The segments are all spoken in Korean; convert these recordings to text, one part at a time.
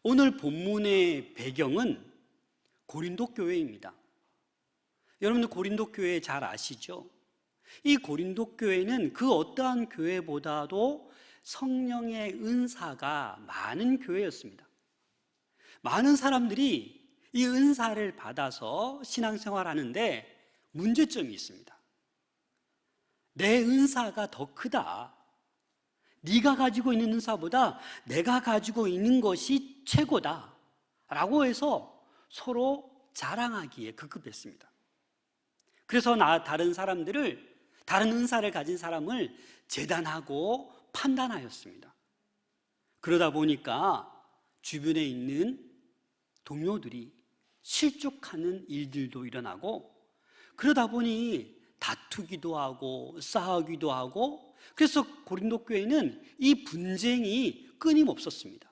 오늘 본문의 배경은 고린도 교회입니다. 여러분들 고린도 교회 잘 아시죠? 이 고린도 교회는 그 어떠한 교회보다도 성령의 은사가 많은 교회였습니다. 많은 사람들이 이 은사를 받아서 신앙생활하는데 문제점이 있습니다. 내 은사가 더 크다. 네가 가지고 있는 은사보다 내가 가지고 있는 것이 최고다 라고 해서 서로 자랑하기에 급급했습니다. 그래서 다른 은사를 가진 사람을 재단하고 판단하였습니다. 그러다 보니까 주변에 있는 동료들이 실족하는 일들도 일어나고, 그러다 보니 다투기도 하고 싸우기도 하고, 그래서 고린도 교회는 이 분쟁이 끊임없었습니다.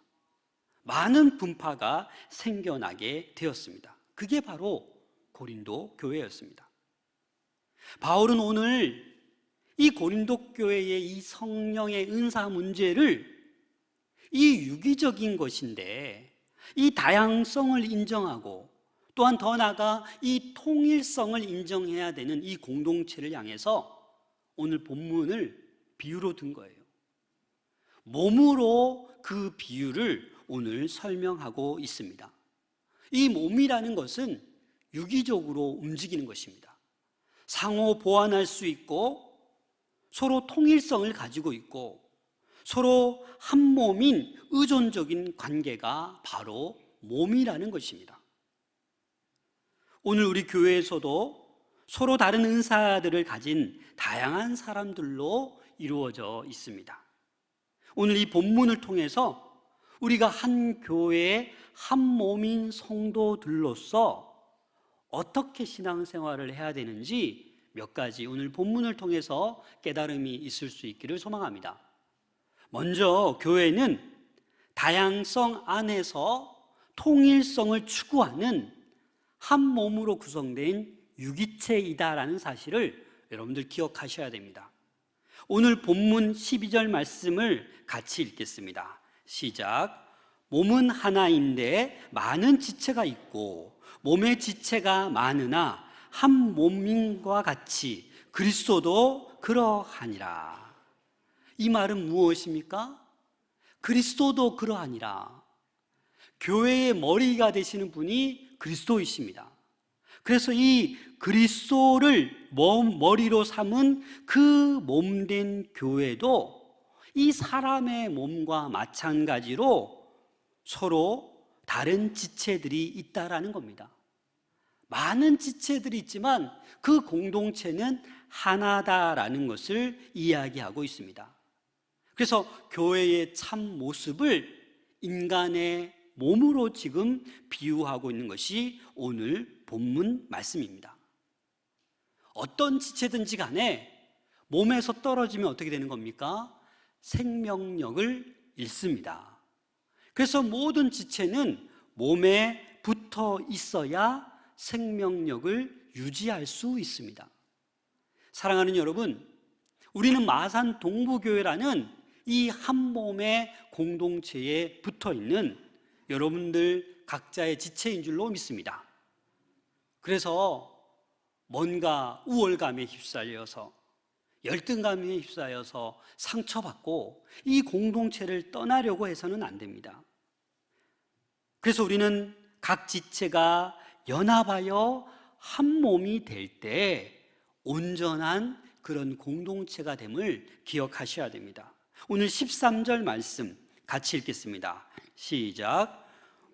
많은 분파가 생겨나게 되었습니다. 그게 바로 고린도 교회였습니다. 바울은 오늘 이 고린도 교회의 이 성령의 은사 문제를 이 유기적인 것인데 이 다양성을 인정하고 또한 더 나아가 이 통일성을 인정해야 되는 이 공동체를 향해서 오늘 본문을 비유로 든 거예요. 몸으로 그 비유를 오늘 설명하고 있습니다. 이 몸이라는 것은 유기적으로 움직이는 것입니다. 상호 보완할 수 있고 서로 통일성을 가지고 있고 서로 한 몸인 의존적인 관계가 바로 몸이라는 것입니다. 오늘 우리 교회에서도 서로 다른 은사들을 가진 다양한 사람들로 이루어져 있습니다. 오늘 이 본문을 통해서 우리가 한 교회의 한 몸인 성도들로서 어떻게 신앙생활을 해야 되는지 몇 가지 오늘 본문을 통해서 깨달음이 있을 수 있기를 소망합니다. 먼저 교회는 다양성 안에서 통일성을 추구하는 한 몸으로 구성된 유기체이다라는 사실을 여러분들 기억하셔야 됩니다. 오늘 본문 12절 말씀을 같이 읽겠습니다. 시작. 몸은 하나인데 많은 지체가 있고 몸의 지체가 많으나 한 몸인과 같이 그리스도도 그러하니라. 이 말은 무엇입니까? 그리스도도 그러하니라. 교회의 머리가 되시는 분이 그리스도이십니다. 그래서 이 그리스도를 머리로 삼은 그 몸된 교회도 이 사람의 몸과 마찬가지로 서로 다른 지체들이 있다라는 겁니다. 많은 지체들이 있지만 그 공동체는 하나다라는 것을 이야기하고 있습니다. 그래서 교회의 참 모습을 인간의 몸으로 지금 비유하고 있는 것이 오늘 본문 말씀입니다. 어떤 지체든지 간에 몸에서 떨어지면 어떻게 되는 겁니까? 생명력을 잃습니다. 그래서 모든 지체는 몸에 붙어 있어야 생명력을 유지할 수 있습니다. 사랑하는 여러분, 우리는 마산 동부교회라는 이 한 몸의 공동체에 붙어 있는 여러분들 각자의 지체인 줄로 믿습니다. 그래서 뭔가 우월감에 휩싸여서 열등감에 휩싸여서 상처받고 이 공동체를 떠나려고 해서는 안 됩니다. 그래서 우리는 각 지체가 연합하여 한 몸이 될 때 온전한 그런 공동체가 됨을 기억하셔야 됩니다. 오늘 13절 말씀 같이 읽겠습니다. 시작.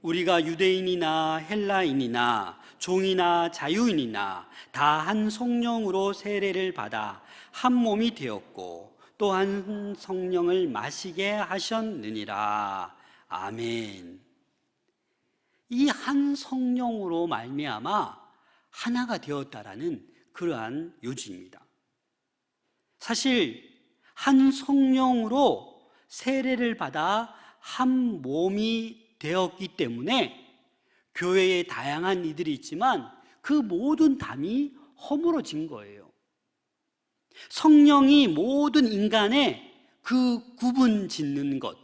우리가 유대인이나 헬라인이나 종이나 자유인이나 다 한 성령으로 세례를 받아 한 몸이 되었고 또 한 성령을 마시게 하셨느니라. 아멘. 이 한 성령으로 말미암아 하나가 되었다라는 그러한 요지입니다. 사실 한 성령으로 세례를 받아 한 몸이 되었기 때문에 교회에 다양한 이들이 있지만 그 모든 담이 허물어진 거예요. 성령이 모든 인간의 그 구분 짓는 것,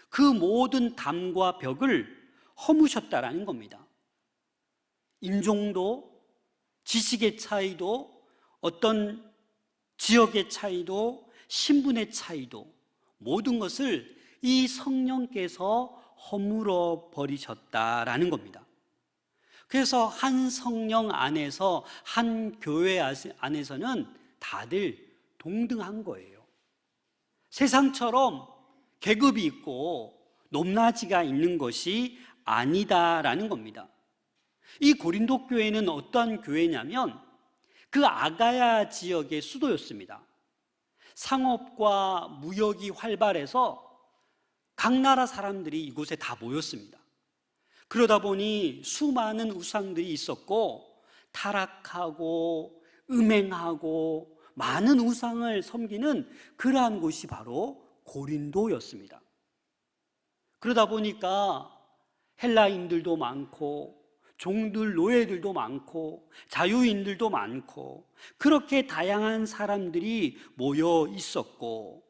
그 모든 담과 벽을 허무셨다라는 겁니다. 인종도, 지식의 차이도, 어떤 지역의 차이도, 신분의 차이도, 모든 것을 이 성령께서 허물어 버리셨다라는 겁니다. 그래서 한 성령 안에서, 한 교회 안에서는 다들 동등한 거예요. 세상처럼 계급이 있고 높낮이가 있는 것이 아니다라는 겁니다. 이 고린도 교회는 어떤 교회냐면 그 아가야 지역의 수도였습니다. 상업과 무역이 활발해서 각 나라 사람들이 이곳에 다 모였습니다. 그러다 보니 수많은 우상들이 있었고 타락하고 음행하고 많은 우상을 섬기는 그러한 곳이 바로 고린도였습니다. 그러다 보니까 헬라인들도 많고 종들, 노예들도 많고 자유인들도 많고 그렇게 다양한 사람들이 모여 있었고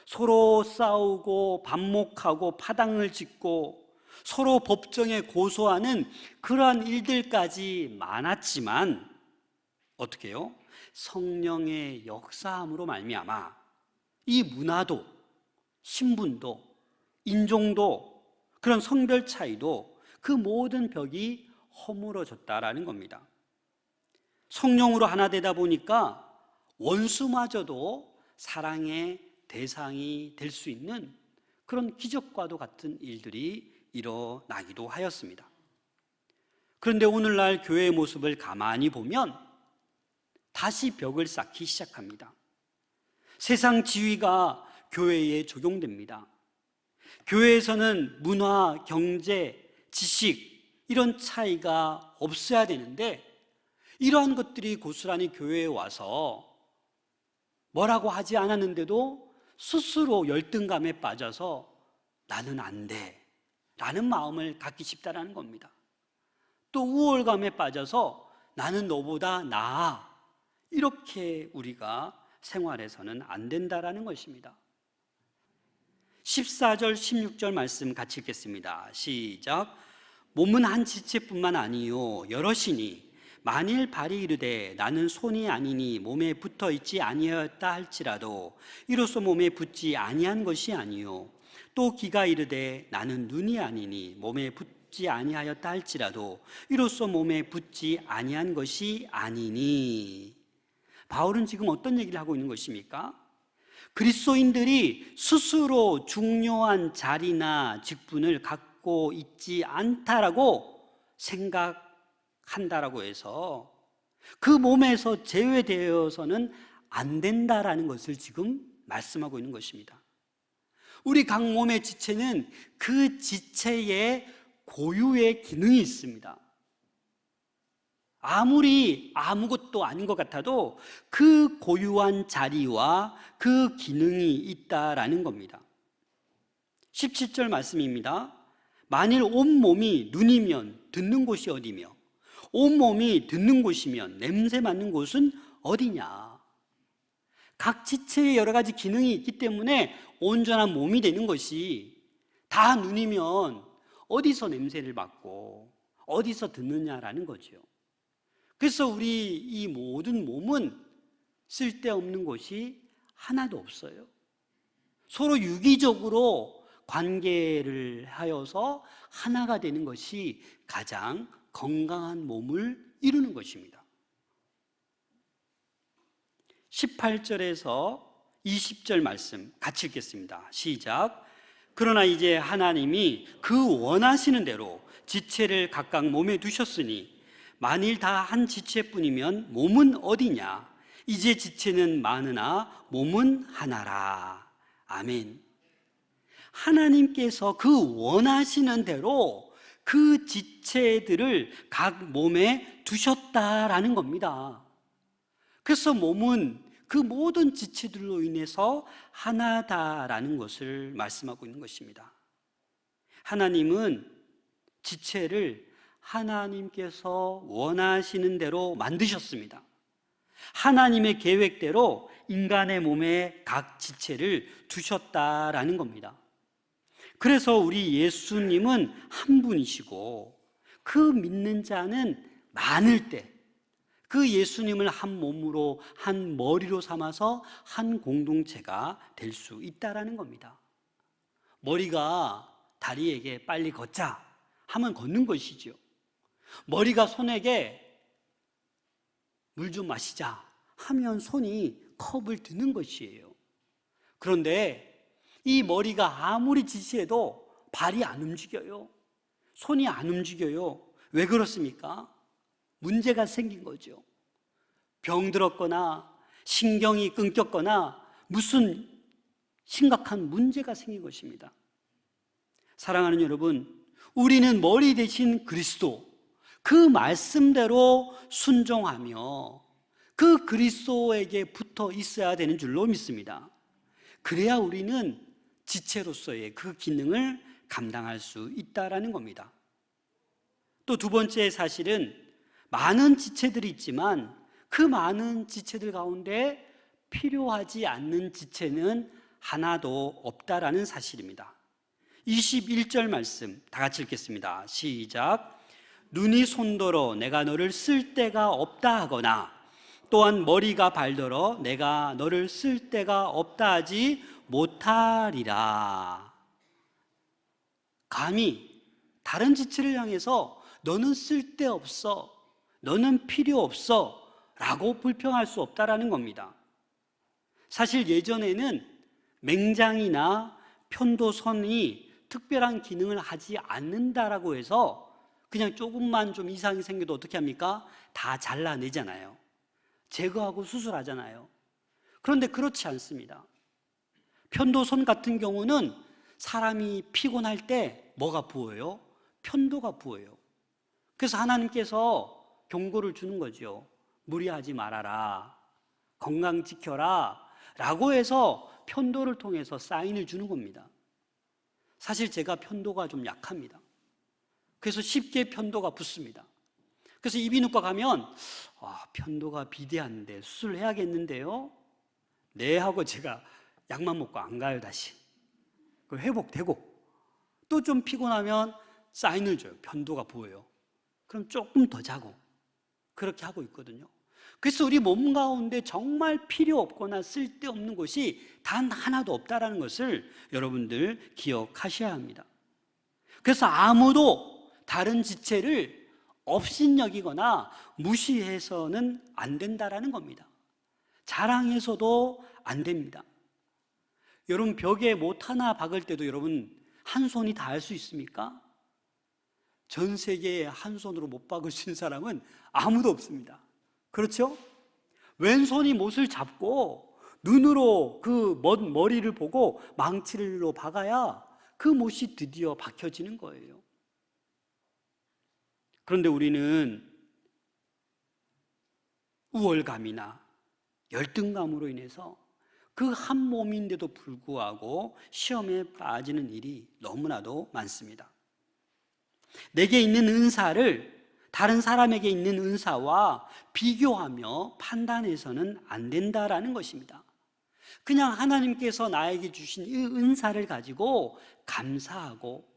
서로 싸우고 반목하고 파당을 짓고 서로 법정에 고소하는 그러한 일들까지 많았지만 어떻게 해요? 성령의 역사함으로 말미암아 이 문화도, 신분도, 인종도, 그런 성별 차이도 그 모든 벽이 허물어졌다라는 겁니다. 성령으로 하나 되다 보니까 원수마저도 사랑의 대상이 될 수 있는 그런 기적과도 같은 일들이 일어나기도 하였습니다. 그런데 오늘날 교회의 모습을 가만히 보면 다시 벽을 쌓기 시작합니다. 세상 지위가 교회에 적용됩니다. 교회에서는 문화, 경제, 지식 이런 차이가 없어야 되는데 이러한 것들이 고스란히 교회에 와서 뭐라고 하지 않았는데도 스스로 열등감에 빠져서 나는 안 돼 라는 마음을 갖기 쉽다라는 겁니다. 또 우월감에 빠져서 나는 너보다 나아 이렇게 우리가 생활해서는 안 된다라는 것입니다. 14절 16절 말씀 같이 읽겠습니다. 시작. 몸은 한 지체뿐만 아니요 여럿이니 만일 발이 이르되 나는 손이 아니니 몸에 붙어 있지 아니하였다 할지라도 이로써 몸에 붙지 아니한 것이 아니요 또 귀가 이르되 나는 눈이 아니니 몸에 붙지 아니하였다 할지라도 이로써 몸에 붙지 아니한 것이 아니니. 바울은 지금 어떤 얘기를 하고 있는 것입니까? 그리스도인들이 스스로 중요한 자리나 직분을 갖고 있지 않다라고 생각한다라고 해서 그 몸에서 제외되어서는 안 된다라는 것을 지금 말씀하고 있는 것입니다. 우리 각 몸의 지체는 그 지체의 고유의 기능이 있습니다. 아무리 아무것도 아닌 것 같아도 그 고유한 자리와 그 기능이 있다라는 겁니다. 17절 말씀입니다. 만일 온몸이 눈이면 듣는 곳이 어디며 온몸이 듣는 곳이면 냄새 맡는 곳은 어디냐. 각 지체에 여러 가지 기능이 있기 때문에 온전한 몸이 되는 것이 다 눈이면 어디서 냄새를 맡고 어디서 듣느냐라는 거죠. 그래서 우리 이 모든 몸은 쓸데없는 것이 하나도 없어요. 서로 유기적으로 관계를 하여서 하나가 되는 것이 가장 건강한 몸을 이루는 것입니다. 18절에서 20절 말씀 같이 읽겠습니다. 시작. 그러나 이제 하나님이 그 원하시는 대로 지체를 각각 몸에 두셨으니 만일 다 한 지체뿐이면 몸은 어디냐? 이제 지체는 많으나 몸은 하나라. 아멘. 하나님께서 그 원하시는 대로 그 지체들을 각 몸에 두셨다라는 겁니다. 그래서 몸은 그 모든 지체들로 인해서 하나다라는 것을 말씀하고 있는 것입니다. 하나님은 지체를 하나님께서 원하시는 대로 만드셨습니다. 하나님의 계획대로 인간의 몸에 각 지체를 두셨다라는 겁니다. 그래서 우리 예수님은 한 분이시고 그 믿는 자는 많을 때 그 예수님을 한 몸으로, 한 머리로 삼아서 한 공동체가 될 수 있다라는 겁니다. 머리가 다리에게 빨리 걷자 하면 걷는 것이죠. 머리가 손에게 물 좀 마시자 하면 손이 컵을 드는 것이에요. 그런데 이 머리가 아무리 지시해도 발이 안 움직여요. 손이 안 움직여요. 왜 그렇습니까? 문제가 생긴 거죠. 병들었거나 신경이 끊겼거나 무슨 심각한 문제가 생긴 것입니다. 사랑하는 여러분, 우리는 머리 대신 그리스도, 그 말씀대로 순종하며 그 그리스도에게 붙어 있어야 되는 줄로 믿습니다. 그래야 우리는 지체로서의 그 기능을 감당할 수 있다라는 겁니다. 또 두 번째 사실은 많은 지체들이 있지만 그 많은 지체들 가운데 필요하지 않는 지체는 하나도 없다라는 사실입니다. 21절 말씀 다 같이 읽겠습니다. 시작. 눈이 손더러 내가 너를 쓸 데가 없다 하거나 또한 머리가 발더러 내가 너를 쓸 데가 없다 하지 못하리라. 감히 다른 지체를 향해서 너는 쓸데없어, 너는 필요 없어 라고 불평할 수 없다라는 겁니다. 사실 예전에는 맹장이나 편도선이 특별한 기능을 하지 않는다라고 해서 그냥 조금만 좀 이상이 생겨도 어떻게 합니까? 다 잘라내잖아요. 제거하고 수술하잖아요. 그런데 그렇지 않습니다. 편도선 같은 경우는 사람이 피곤할 때 뭐가 부어요? 편도가 부어요. 그래서 하나님께서 경고를 주는 거죠. 무리하지 말아라, 건강 지켜라 라고 해서 편도를 통해서 사인을 주는 겁니다. 사실 제가 편도가 좀 약합니다. 그래서 쉽게 편도가 붓습니다. 그래서 이비인후과 가면 편도가 비대한데 수술해야겠는데요? 네 하고 제가 약만 먹고 안 가요. 다시 회복되고 또 좀 피곤하면 사인을 줘요. 편도가 부어요. 그럼 조금 더 자고 그렇게 하고 있거든요. 그래서 우리 몸 가운데 정말 필요 없거나 쓸데없는 것이 단 하나도 없다는 것을 여러분들 기억하셔야 합니다. 그래서 아무도 다른 지체를 업신여기거나 무시해서는 안 된다는 겁니다. 자랑해서도 안 됩니다. 여러분 벽에 못 하나 박을 때도 여러분 한 손이 다 할 수 있습니까? 전 세계에 한 손으로 못 박을 수 있는 사람은 아무도 없습니다. 그렇죠? 왼손이 못을 잡고 눈으로 그 머리를 보고 망치로 박아야 그 못이 드디어 박혀지는 거예요. 그런데 우리는 우월감이나 열등감으로 인해서 그 한 몸인데도 불구하고 시험에 빠지는 일이 너무나도 많습니다. 내게 있는 은사를 다른 사람에게 있는 은사와 비교하며 판단해서는 안 된다라는 것입니다. 그냥 하나님께서 나에게 주신 이 은사를 가지고 감사하고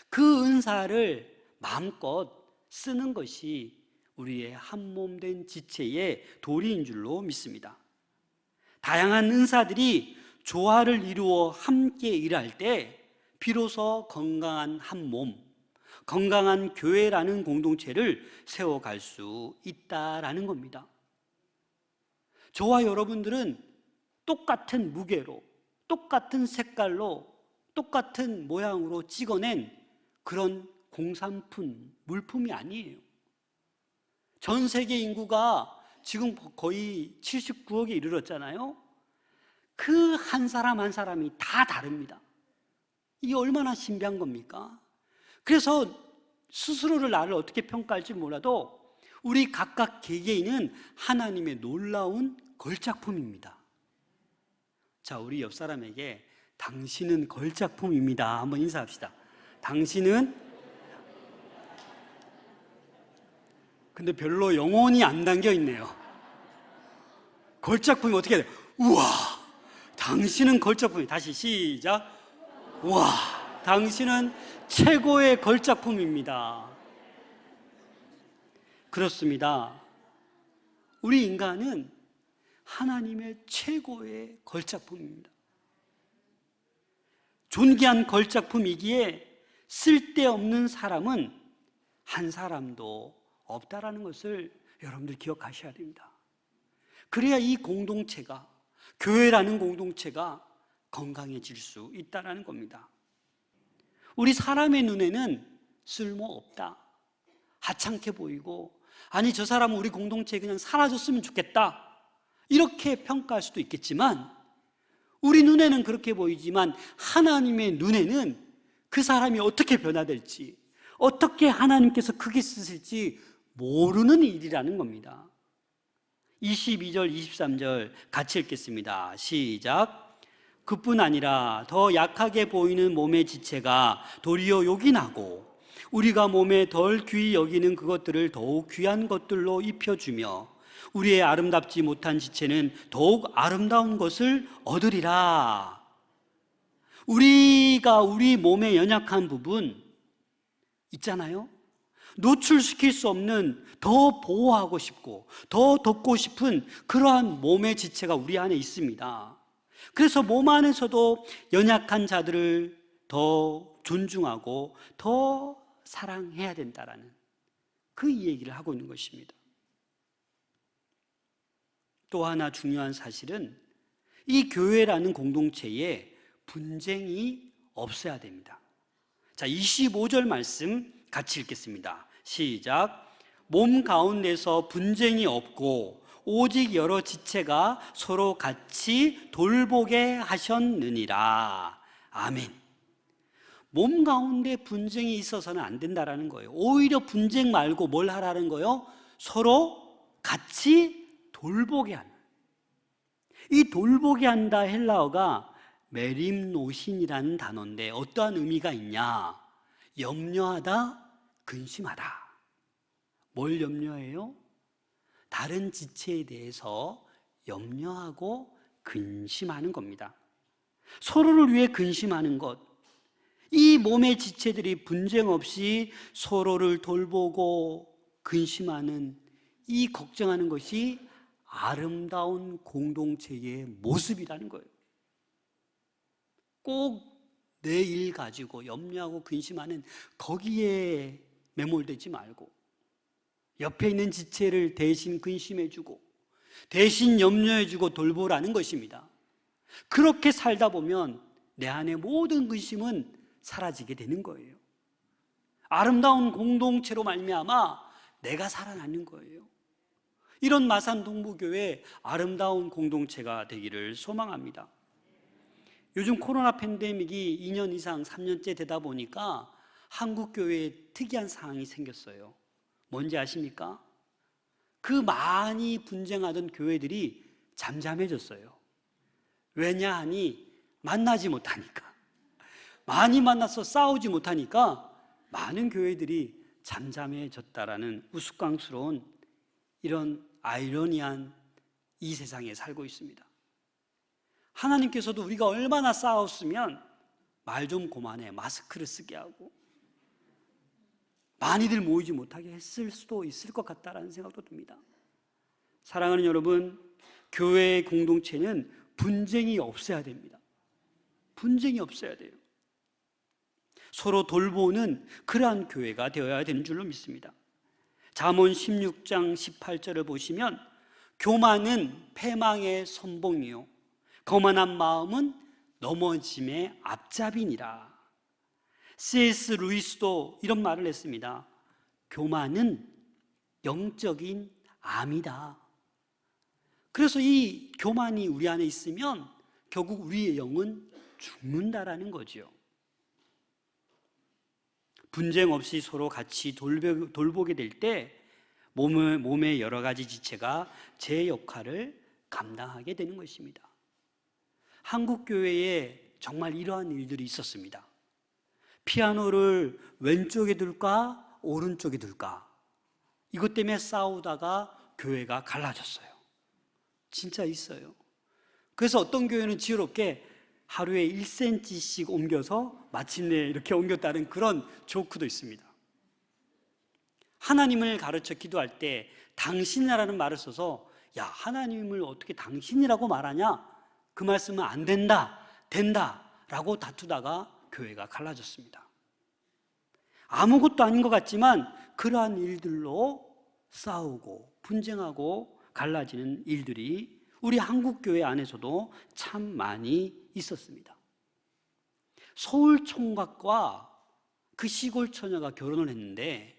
그 은사를 마음껏 쓰는 것이 우리의 한 몸 된 지체의 도리인 줄로 믿습니다. 다양한 은사들이 조화를 이루어 함께 일할 때 비로소 건강한 한 몸, 건강한 교회라는 공동체를 세워갈 수 있다라는 겁니다. 저와 여러분들은 똑같은 무게로, 똑같은 색깔로, 똑같은 모양으로 찍어낸 그런 공산품, 물품이 아니에요. 전 세계 인구가 지금 거의 79억에 이르렀잖아요. 그 한 사람 한 사람이 다 다릅니다. 이게 얼마나 신비한 겁니까? 그래서 스스로를 나를 어떻게 평가할지 몰라도 우리 각각 개개인은 하나님의 놀라운 걸작품입니다. 자, 우리 옆 사람에게 당신은 걸작품입니다 한번 인사합시다. 당신은 근데 별로 영혼이 안 담겨 있네요. 걸작품이 어떻게 해야 돼요? 우와, 당신은 걸작품이. 다시 시작. 우와, 당신은 최고의 걸작품입니다. 그렇습니다. 우리 인간은 하나님의 최고의 걸작품입니다. 존귀한 걸작품이기에 쓸데없는 사람은 한 사람도 없다라는 것을 여러분들 기억하셔야 됩니다. 그래야 이 공동체가, 교회라는 공동체가 건강해질 수 있다는 겁니다. 우리 사람의 눈에는 쓸모없다, 하찮게 보이고, 아니 저 사람은 우리 공동체에 그냥 사라졌으면 좋겠다, 이렇게 평가할 수도 있겠지만, 우리 눈에는 그렇게 보이지만 하나님의 눈에는 그 사람이 어떻게 변화될지, 어떻게 하나님께서 크게 쓰실지 모르는 일이라는 겁니다. 22절, 23절 같이 읽겠습니다. 시작. 그뿐 아니라 더 약하게 보이는 몸의 지체가 도리어 욕이 나고, 우리가 몸에 덜 귀히 여기는 그것들을 더욱 귀한 것들로 입혀주며, 우리의 아름답지 못한 지체는 더욱 아름다운 것을 얻으리라. 우리가 우리 몸의 연약한 부분 있잖아요. 노출시킬 수 없는, 더 보호하고 싶고 더 돕고 싶은 그러한 몸의 지체가 우리 안에 있습니다. 그래서 몸 안에서도 연약한 자들을 더 존중하고 더 사랑해야 된다라는 그 얘기를 하고 있는 것입니다. 또 하나 중요한 사실은 이 교회라는 공동체에 분쟁이 없어야 됩니다. 자, 25절 말씀 같이 읽겠습니다. 시작. 몸 가운데서 분쟁이 없고 오직 여러 지체가 서로 같이 돌보게 하셨느니라. 아멘. 몸 가운데 분쟁이 있어서는 안 된다라는 거예요. 오히려 분쟁 말고 뭘 하라는 거예요? 서로 같이 돌보게 한다. 이 돌보게 한다 헬라어가 메림노신이라는 단어인데 어떠한 의미가 있냐? 염려하다, 근심하다. 뭘 염려해요? 다른 지체에 대해서 염려하고 근심하는 겁니다. 서로를 위해 근심하는 것, 이 몸의 지체들이 분쟁 없이 서로를 돌보고 근심하는, 이 걱정하는 것이 아름다운 공동체의 모습이라는 거예요. 꼭 내 일 가지고 염려하고 근심하는 거기에 매몰되지 말고, 옆에 있는 지체를 대신 근심해주고 대신 염려해주고 돌보라는 것입니다. 그렇게 살다 보면 내 안의 모든 근심은 사라지게 되는 거예요. 아름다운 공동체로 말미암아 내가 살아나는 거예요. 이런 마산 동부교회 아름다운 공동체가 되기를 소망합니다. 요즘 코로나 팬데믹이 2년 이상 3년째 되다 보니까 한국교회에 특이한 상황이 생겼어요. 뭔지 아십니까? 그 많이 분쟁하던 교회들이 잠잠해졌어요. 왜냐하니 만나지 못하니까, 많이 만나서 싸우지 못하니까 많은 교회들이 잠잠해졌다라는 우스꽝스러운 이런 아이러니한 이 세상에 살고 있습니다. 하나님께서도 우리가 얼마나 싸웠으면 말 좀 그만해, 마스크를 쓰게 하고 많이들 모이지 못하게 했을 수도 있을 것 같다라는 생각도 듭니다. 사랑하는 여러분, 교회의 공동체는 분쟁이 없어야 됩니다. 분쟁이 없어야 돼요. 서로 돌보는 그러한 교회가 되어야 되는 줄로 믿습니다. 잠언 16장 18절을 보시면 교만은 패망의 선봉이요 거만한 마음은 넘어짐의 앞잡이니라. C.S. 루이스도 이런 말을 했습니다. 교만은 영적인 암이다. 그래서 이 교만이 우리 안에 있으면 결국 우리의 영은 죽는다라는 거죠. 분쟁 없이 서로 같이 돌보게 될 때 몸의 여러 가지 지체가 제 역할을 감당하게 되는 것입니다. 한국 교회에 정말 이러한 일들이 있었습니다. 피아노를 왼쪽에 둘까 오른쪽에 둘까, 이것 때문에 싸우다가 교회가 갈라졌어요. 진짜 있어요. 그래서 어떤 교회는 지혜롭게 하루에 1cm씩 옮겨서 마침내 이렇게 옮겼다는 그런 조크도 있습니다. 하나님을 가르쳐 기도할 때 당신이라는 말을 써서 야, 하나님을 어떻게 당신이라고 말하냐? 그 말씀은 안 된다, 된다 라고 다투다가 교회가 갈라졌습니다. 아무것도 아닌 것 같지만 그러한 일들로 싸우고 분쟁하고 갈라지는 일들이 우리 한국교회 안에서도 참 많이 있었습니다. 서울 총각과 그 시골 처녀가 결혼을 했는데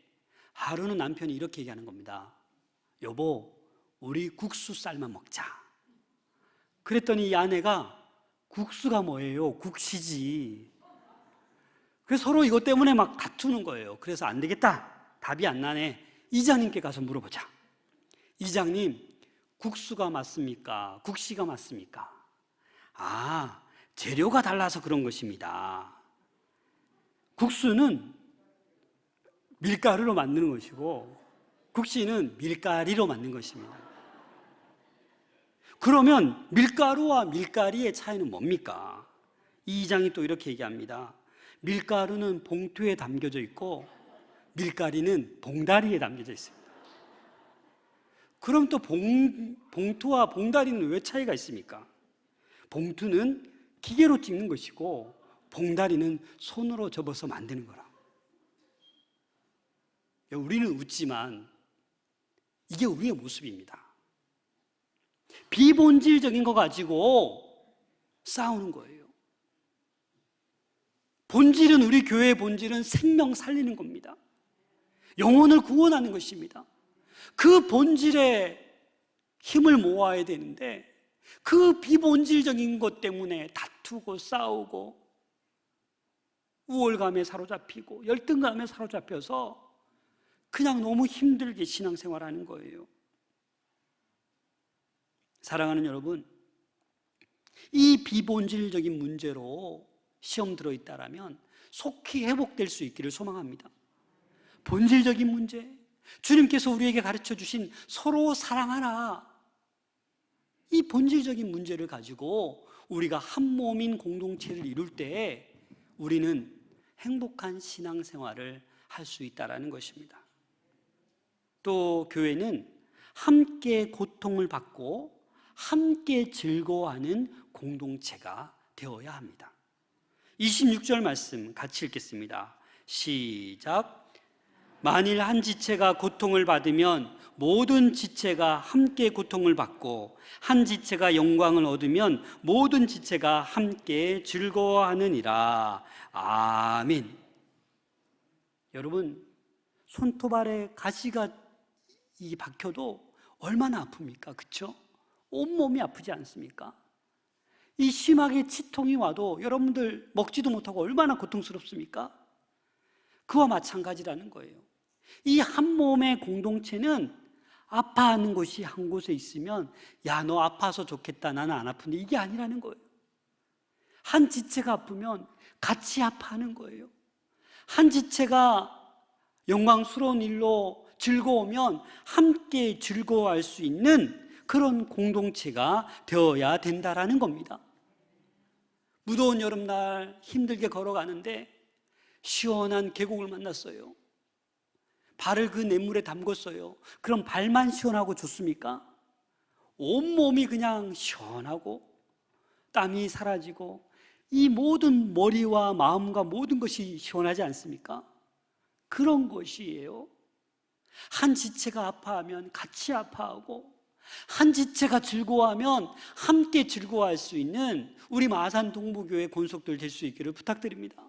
하루는 남편이 이렇게 얘기하는 겁니다. 여보, 우리 국수 삶아 먹자. 그랬더니 이 아내가 국수가 뭐예요? 국시지. 그래서 서로 이것 때문에 막 다투는 거예요. 그래서 안 되겠다, 답이 안 나네, 이장님께 가서 물어보자. 이장님, 국수가 맞습니까? 국시가 맞습니까? 아, 재료가 달라서 그런 것입니다. 국수는 밀가루로 만드는 것이고 국시는 밀가리로 만든 것입니다. 그러면 밀가루와 밀가리의 차이는 뭡니까? 이 이장이 또 이렇게 얘기합니다. 밀가루는 봉투에 담겨져 있고 밀가리는 봉다리에 담겨져 있습니다. 그럼 또 봉투와 봉다리는 왜 차이가 있습니까? 봉투는 기계로 찍는 것이고 봉다리는 손으로 접어서 만드는 거라. 우리는 웃지만 이게 우리의 모습입니다. 비본질적인 거 가지고 싸우는 거예요. 본질은, 우리 교회의 본질은 생명 살리는 겁니다. 영혼을 구원하는 것입니다. 그 본질에 힘을 모아야 되는데 그 비본질적인 것 때문에 다투고 싸우고 우월감에 사로잡히고 열등감에 사로잡혀서 그냥 너무 힘들게 신앙생활하는 거예요. 사랑하는 여러분, 이 비본질적인 문제로 시험 들어있다라면 속히 회복될 수 있기를 소망합니다. 본질적인 문제, 주님께서 우리에게 가르쳐 주신 서로 사랑하라, 이 본질적인 문제를 가지고 우리가 한 몸인 공동체를 이룰 때 우리는 행복한 신앙생활을 할 수 있다는 것입니다. 또 교회는 함께 고통을 받고 함께 즐거워하는 공동체가 되어야 합니다. 26절 말씀 같이 읽겠습니다. 시작. 만일 한 지체가 고통을 받으면 모든 지체가 함께 고통을 받고 한 지체가 영광을 얻으면 모든 지체가 함께 즐거워하느니라. 아멘. 여러분, 손톱알에 가시가 박혀도 얼마나 아픕니까? 그렇죠? 온몸이 아프지 않습니까? 이 심하게 치통이 와도 여러분들 먹지도 못하고 얼마나 고통스럽습니까? 그와 마찬가지라는 거예요. 이 한 몸의 공동체는 아파하는 곳이 한 곳에 있으면 야, 너 아파서 좋겠다, 나는 안 아픈데, 이게 아니라는 거예요. 한 지체가 아프면 같이 아파하는 거예요. 한 지체가 영광스러운 일로 즐거우면 함께 즐거워할 수 있는 그런 공동체가 되어야 된다라는 겁니다. 무더운 여름날 힘들게 걸어가는데 시원한 계곡을 만났어요. 발을 그 냇물에 담궜어요. 그럼 발만 시원하고 좋습니까? 온몸이 그냥 시원하고 땀이 사라지고 이 모든 머리와 마음과 모든 것이 시원하지 않습니까? 그런 것이에요. 한 지체가 아파하면 같이 아파하고 한 지체가 즐거워하면 함께 즐거워할 수 있는 우리 마산 동부교회 권속들 될 수 있기를 부탁드립니다.